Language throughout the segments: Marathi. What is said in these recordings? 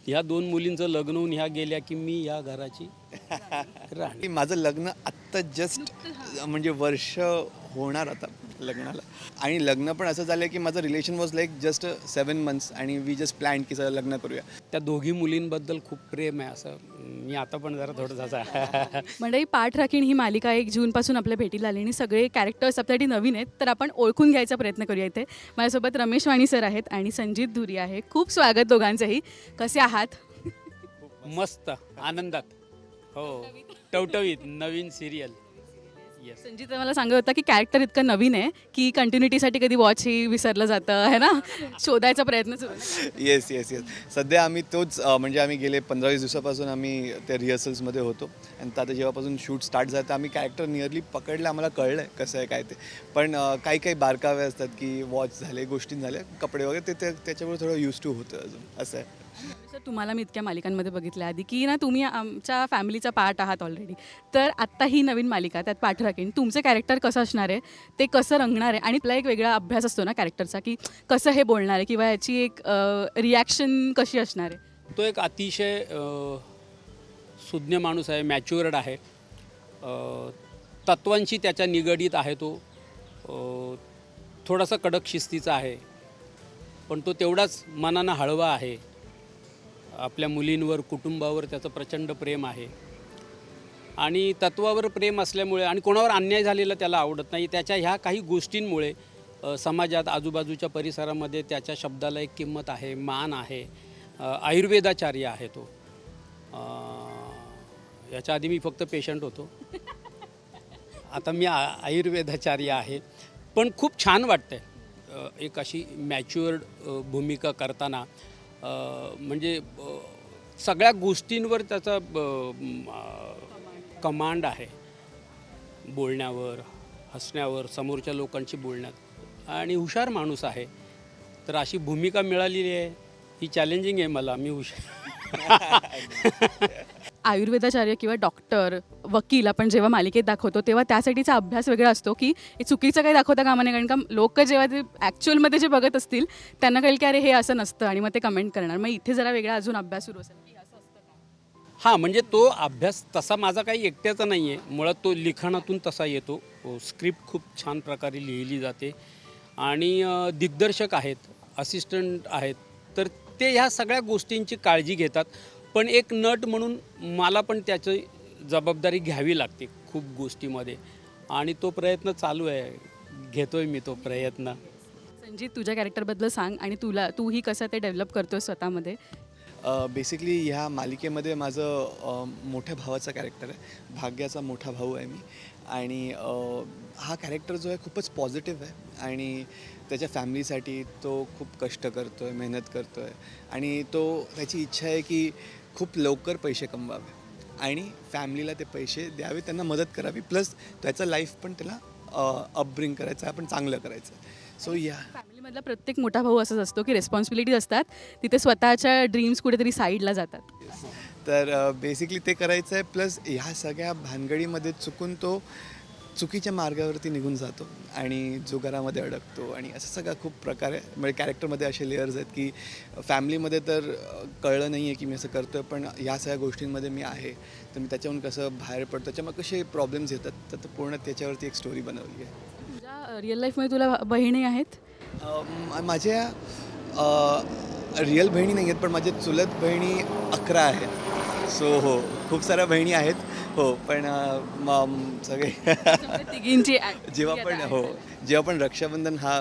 ह्या 2 मुलींचं लग्न होऊन ह्या गेल्या की मी या घराची राहणी. माझं लग्न आत्ता जस्ट म्हणजे वर्ष होणार आता लग्नाला. आणि लग्न पण असं झालं की माझं relation was like just 7 months आणि वी जस्ट प्लॅन की सगळं लग्न करूया. त्या दोघी मुलींबद्दल खूप प्रेम आहे असं मी आता पण जरा थोडंसं मंडळी, पाठ राखीण ही मालिका 1 जूनपासून आपल्या भेटीला आली आणि सगळे कॅरेक्टर्स आपल्यासाठी नवीन आहेत, तर आपण ओळखून घ्यायचा प्रयत्न करूया. इथे माझ्यासोबत रमेश वाणी सर आहेत आणि संजित धुरी आहे. खूप स्वागत दोघांचंही. कसे आहात? मस्त आनंदात. हो, टवटवीत नवीन सिरियल. येस. संजित मला सांगत होता की कॅरेक्टर इतकं नवीन आहे की कंटिन्युटीसाठी कधी वॉच ही विसरलं जातं आहे ना, शोधायचा प्रयत्न सुरू आहे. Yes yes yes. सध्या आम्ही तोच म्हणजे आम्ही गेले 15-20 दिवसापासून आम्ही त्या रिहर्सल्समध्ये होतो आणि आता जेव्हापासून शूट स्टार्ट झालं तर आम्ही कॅरेक्टर नियरली पकडलं. आम्हाला कळलं आहे कसं आहे काय ते. पण काही काही बारकावे असतात की वॉच झाले, गोष्टी झाल्या, कपडे वगैरे ते त्याच्यामुळे थोडं यूज टू होतं अजून असं आहे. सर, तुम्हाला मी इतक्या मालिकांमध्ये बघितल्या आधी की ना, तुम्ही आमच्या फॅमिलीचा पार्ट आहात ऑलरेडी. तर आत्ता ही नवीन मालिका, त्यात पाठ राखीण, तुमचं कॅरेक्टर कसं असणार आहे, ते कसं रंगणार आहे आणि आपला एक वेगळा अभ्यास असतो ना कॅरेक्टरचा की कसं हे बोलणार आहे किंवा याची एक रिॲक्शन कशी असणार आहे. तो एक अतिशय सुज्ञ माणूस आहे, मॅच्युअर्ड आहे, तत्वांशी त्याच्या निगडीत आहे. तो थोडासा कडक शिस्तीचा आहे, पण तो तेवढाच मनानं हळवा आहे. आपल्या मुलींवर, कुटुंबावर त्याचं प्रचंड प्रेम आहे आणि तत्वावर प्रेम असल्यामुळे आणि कोणावर अन्याय झालेला त्याला आवडत नाही. त्याच्या ह्या काही गोष्टींमुळे समाजात, आजूबाजूच्या परिसरामध्ये त्याच्या शब्दाला एक किंमत आहे, मान आहे. आयुर्वेदाचार्य आहे तो. याच्या आधी मी फक्त पेशंट होतो, आता मी आयुर्वेदाचार्य आहे. पण खूप छान वाटतं एक अशी मॅच्युअर्ड भूमिका करताना. म्हणजे सगळ्या गोष्टींवर त्याचा कमांड आहे, बोलण्यावर, हसण्यावर, समोरच्या लोकांशी बोलण्यात, आणि हुशार माणूस आहे. तर अशी भूमिका मिळालेली आहे, ही चॅलेंजिंग आहे मला. मी आयुर्वेदाचार्य किंवा डॉक्टर, वकील आपण जेव्हा मालिकेत दाखवतो तेव्हा त्यासाठीचा अभ्यास वेगळा असतो की हे चुकीचं काही दाखवता कामा नये, कारण का लोक जेव्हा ते ॲक्च्युअलमध्ये जे बघत असतील त्यांना कळेल की अरे हे असं नसतं आणि मग ते कमेंट करणार. मग इथे जरा वेगळा अजून अभ्यास सुरू असेल की असं असतं का? हां, म्हणजे तो अभ्यास तसा माझा काही एकट्याचा नाही आहे. मुळात तो लिखाणातून तसा येतो. स्क्रिप्ट खूप छान प्रकारे लिहिली जाते आणि दिग्दर्शक आहेत, असिस्टंट आहेत, तर ते ह्या सगळ्या गोष्टींची काळजी घेतात. पण एक नट म्हणून मला पण त्याची जबाबदारी घ्यावी लागते खूप गोष्टीमध्ये आणि तो प्रयत्न चालू आहे. घेतोय मी तो प्रयत्न. संजित, तुझ्या कॅरेक्टरबद्दल सांग आणि तूही कसं ते डेव्हलप करतोय स्वतःमध्ये. बेसिकली ह्या मालिकेमध्ये माझं मोठ्या भावाचा कॅरेक्टर आहे. भाग्याचा मोठा भाऊ आहे मी. आणि हा कॅरेक्टर जो आहे खूपच पॉझिटिव्ह आहे आणि त्याच्या फॅमिलीसाठी तो खूप कष्ट करतो आहे, मेहनत करतो आहे आणि त्याची इच्छा आहे की खूप लवकर पैसे कमवावे आणि फॅमिलीला ते पैसे द्यावे, त्यांना मदत करावी, प्लस त्याचं लाईफ पण त्याला अपब्रिंग करायचं आहे, आपण चांगलं करायचं आहे. सो फॅमिलीमधला प्रत्येक मोठा भाऊ असंच असतो की रिस्पॉन्सिबिलिटीज असतात, तिथे स्वतःच्या ड्रीम्स कुठेतरी साईडला जातात. तर बेसिकली ते करायचं आहे. प्लस ह्या सगळ्या भानगडीमध्ये चुकून तो चुकीच्या मार्गावरती निघून जातो आणि जो घरामध्ये अडकतो आणि असं सगळं खूप प्रकार आहे. म्हणजे कॅरेक्टरमध्ये असे लेयर्स आहेत की फॅमिलीमध्ये तर कळलं नाही आहे की मी असं करतो आहे, पण ह्या सगळ्या गोष्टींमध्ये मी आहे, तर मी त्याच्याहून कसं बाहेर पडतो, त्याच्यामुळे कसे प्रॉब्लेम्स येतात, तर पूर्ण त्याच्यावरती एक स्टोरी बनवली आहे. तुझ्या रिअल लाईफमध्ये तुला बहिणी आहेत? माझ्या रिअल बहिणी नाही आहेत, पण माझ्या चुलत बहिणी 11 आहेत. सो हो, खूप साऱ्या बहिणी आहेत. हो, पण सगळे तिघींची जेव्हा पण रक्षाबंधन हा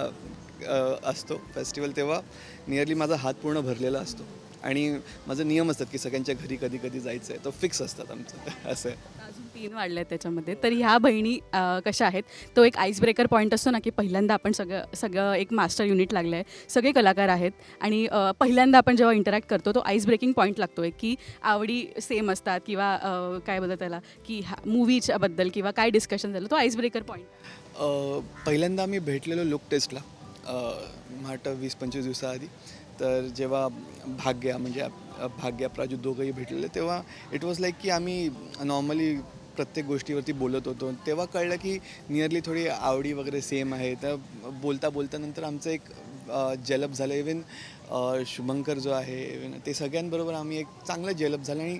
असतो फेस्टिवल, तेव्हा नियरली माझा हात पूर्ण भरलेला असतो आणि माझं नियम असतात की सगळ्यांच्या घरी कधी कधी जायचं आहे, तो फिक्स असतात आमचं असं आहे. अजून 3 वाढले आहेत त्याच्यामध्ये. तर ह्या बहिणी कशा आहेत? तो एक आईस ब्रेकर पॉईंट असतो ना की पहिल्यांदा आपण सगळं एक मास्टर युनिट लागलं आहे, सगळे कलाकार आहेत आणि पहिल्यांदा आपण जेव्हा इंटरॅक्ट करतो तो आईस ब्रेकिंग पॉईंट लागतो आहे की आवडी सेम असतात किंवा काय बोलतात त्याला की मूवीच्याबद्दल किंवा काय डिस्कशन झालं, तो आईस ब्रेकर पॉईंट. पहिल्यांदा आम्ही भेटलेलो लुक टेस्टला वाटतं 20-25 दिवसाआधी. तर जेव्हा भाग्या प्राजू दोघंही भेटलेले, तेव्हा इट वॉज लाईक की आम्ही नॉर्मली प्रत्येक गोष्टीवरती बोलत होतो. तेव्हा कळलं की नियरली थोडी आवडी वगैरे सेम आहे. तर बोलता नंतर आमचं एक जेलअप झालं. इवन शुभंकर जो आहे इवन ते सगळ्यांबरोबर आम्ही एक चांगलं जेलअप झालं आणि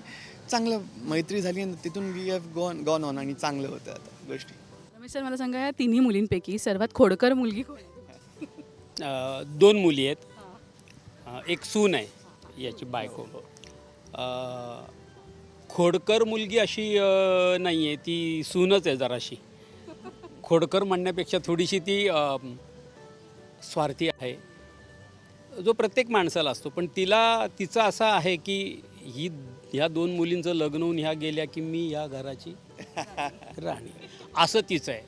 चांगलं मैत्री झाली आणि तिथून वी हॅव गॉन ऑन आणि चांगलं होतं आता गोष्टी. रमेश सर मला सांगा, या तिन्ही मुलींपैकी सर्वात खोडकर मुलगी कोण आहे? 2 मुली आहेत. एक सून आहे याची बायको. खोडकर मुलगी अशी नाही आहे, ती सूनच आहे जराशी. खोडकर म्हणण्यापेक्षा थोडीशी ती स्वार्थी आहे, जो प्रत्येक माणसाला असतो. पण तिचं असं आहे की ह्या 2 मुलींचं लग्न होऊन ह्या गेल्या की मी ह्या घराची राणी, असं तिचं आहे.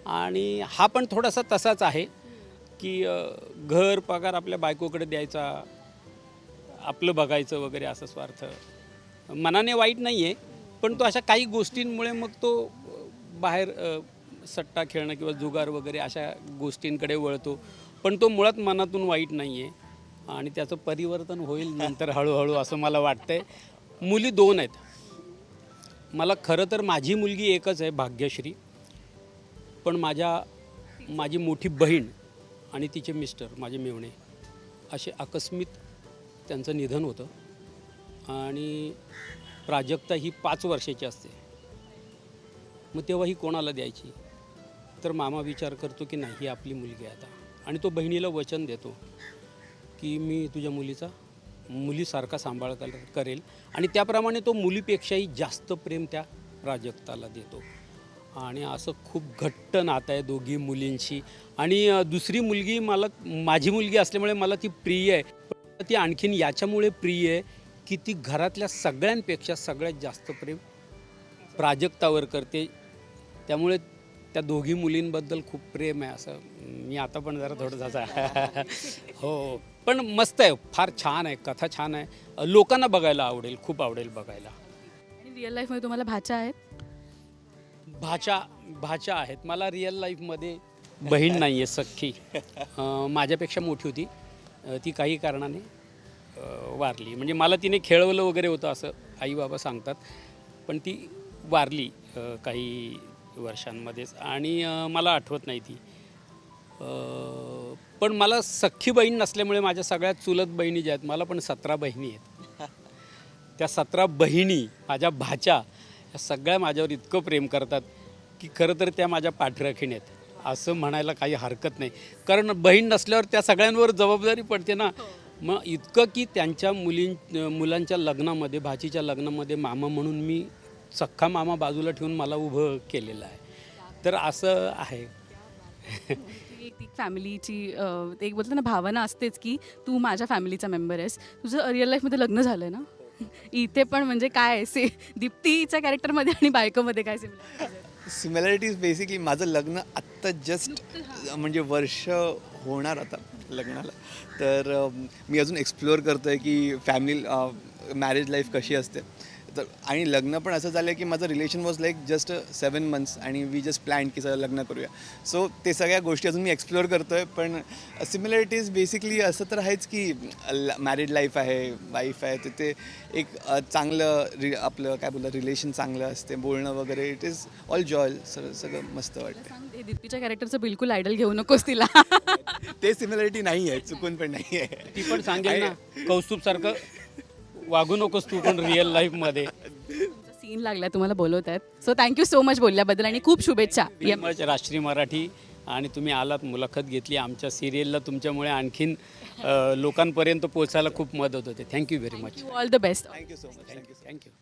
आणि हा पण थोडासा तसाच आहे की घर पगार आपल्या बायकोकडे द्यायचा, आपलं बघायचं वगैरे, असं स्वार्थ. मनाने वाईट नाही आहे, पण तो अशा काही गोष्टींमुळे मग तो बाहेर सट्टा खेळणं किंवा जुगार वगैरे अशा गोष्टींकडे वळतो. पण तो मुळात मनातून वाईट नाही आहे आणि त्याचं परिवर्तन होईल नंतर हळूहळू, असं मला वाटतंय. मुली 2 आहेत. मला खरं तर माझी मुलगी एकच आहे, भाग्यश्री. पण माझी मोठी बहीण आणि तिचे मिस्टर माझे मेवणे असे आकस्मित त्यांचं निधन होतं. आणि प्राजक्ता ही 5 वर्षाची असते. मग तेव्हा ही कोणाला द्यायची? तर मामा विचार करतो की नाही, ही आपली मुलगी आहे आता. आणि तो बहिणीला वचन देतो की मी तुझ्या मुलीसारखा सांभाळ करेल. आणि त्याप्रमाणे तो मुलीपेक्षाही जास्त प्रेम त्या प्राजक्ताला देतो. आणि असं खूप घट्ट नातं आहे दोघी मुलींशी. आणि दुसरी मुलगी माझी मुलगी असल्यामुळे मला ती प्रिय आहे. पण ती आणखीन याच्यामुळे प्रिय आहे की ती घरातल्या सगळ्यांपेक्षा सगळ्यात जास्त प्रेम प्राजक्तावर करते. त्यामुळे त्या दोघी मुलींबद्दल खूप प्रेम आहे. असं मी आता पण जरा थोडंसं हो, पण मस्त आहे, फार छान आहे, कथा छान आहे, लोकांना बघायला आवडेल, खूप आवडेल बघायला. आणि रिअल लाईफमध्ये तुम्हाला भाच्या आहेत? भाच्या आहेत. मला रिअल लाईफमध्ये बहीण नाही आहे सख्खी. माझ्यापेक्षा मोठी होती. ती काही कारणाने वारली. म्हणजे मला तिने खेळवलं वगैरे होतं असं आई बाबा सांगतात. पण ती वारली काही वर्षांमध्येच आणि मला आठवत नाही ती. पण मला सख्खी बहीण नसल्यामुळे माझ्या सगळ्यात चुलत बहिणी ज्या आहेत, मला पण 17 बहिणी आहेत. त्या 17 बहिणी माझ्या भाच्या ह्या सगळ्या माझ्यावर इतकं प्रेम करतात की खरं तर त्या माझ्या पाठराखीण आहेत असं म्हणायला काही हरकत नाही. कारण बहीण नसल्यावर त्या सगळ्यांवर जबाबदारी पडते ना. मग इतकं की त्यांच्या मुलांच्या लग्नामध्ये, भाचीच्या लग्नामध्ये मामा म्हणून मी सख्खा मामा बाजूला ठेवून मला उभं केलेलं आहे. तर असं आहे. एक फॅमिलीची एक बोलतो ना भावना असतेच की तू माझ्या फॅमिलीचा मेंबर आहेस. तुझं रिअल लाईफमध्ये लग्न झालं आहे ना, इथे पण म्हणजे काय दीप्तीच्या कॅरेक्टरमध्ये आणि बायकोमध्ये काय सिमिलॅरिटीज बेसिकली माझं लग्न आत्ता जस्ट म्हणजे वर्ष होणार आता लग्नाला. तर मी अजून एक्सप्लोअर करतो आहे की फॅमिली मॅरेज लाईफ कशी असते. तर आणि लग्न पण असं झालं की माझं relation was like just 7 months आणि वी जस्ट प्लॅन की सगळं लग्न करूया. सो ते सगळ्या गोष्टी अजून मी एक्सप्लोअर करतो आहे. पण सिमिलॅरिटीज बेसिकली असं तर आहेच की मॅरिड लाईफ आहे, वाईफ आहे, तिथे एक चांगलं आपलं काय बोललं रिलेशन चांगलं असते, बोलणं वगैरे. It is all Joy. सगळं मस्त वाटतं. दीप्तीच्या कॅरेक्टरचं बिलकुल आयडल घेऊ नकोस तिला. ते सिमिलॅरिटी नाही आहे, चुकून पण नाही आहे. ती पण सांगेल ना, कौस्तुभसारखं वागू नकोस तू पण रिअल लाईफमध्ये. सीन लागला, तुम्हाला बोलवत आहेत. सो थँक्यू सो मच बोलल्याबद्दल आणि खूप शुभेच्छा. मच राष्ट्रीय मराठी आणि तुम्ही आलात, मुलाखत घेतली. आमच्या सिरियलला तुमच्यामुळे आणखीन लोकांपर्यंत पोहोचायला खूप मदत होते. Thank you very much. All the best. Thank you so much. Thank you.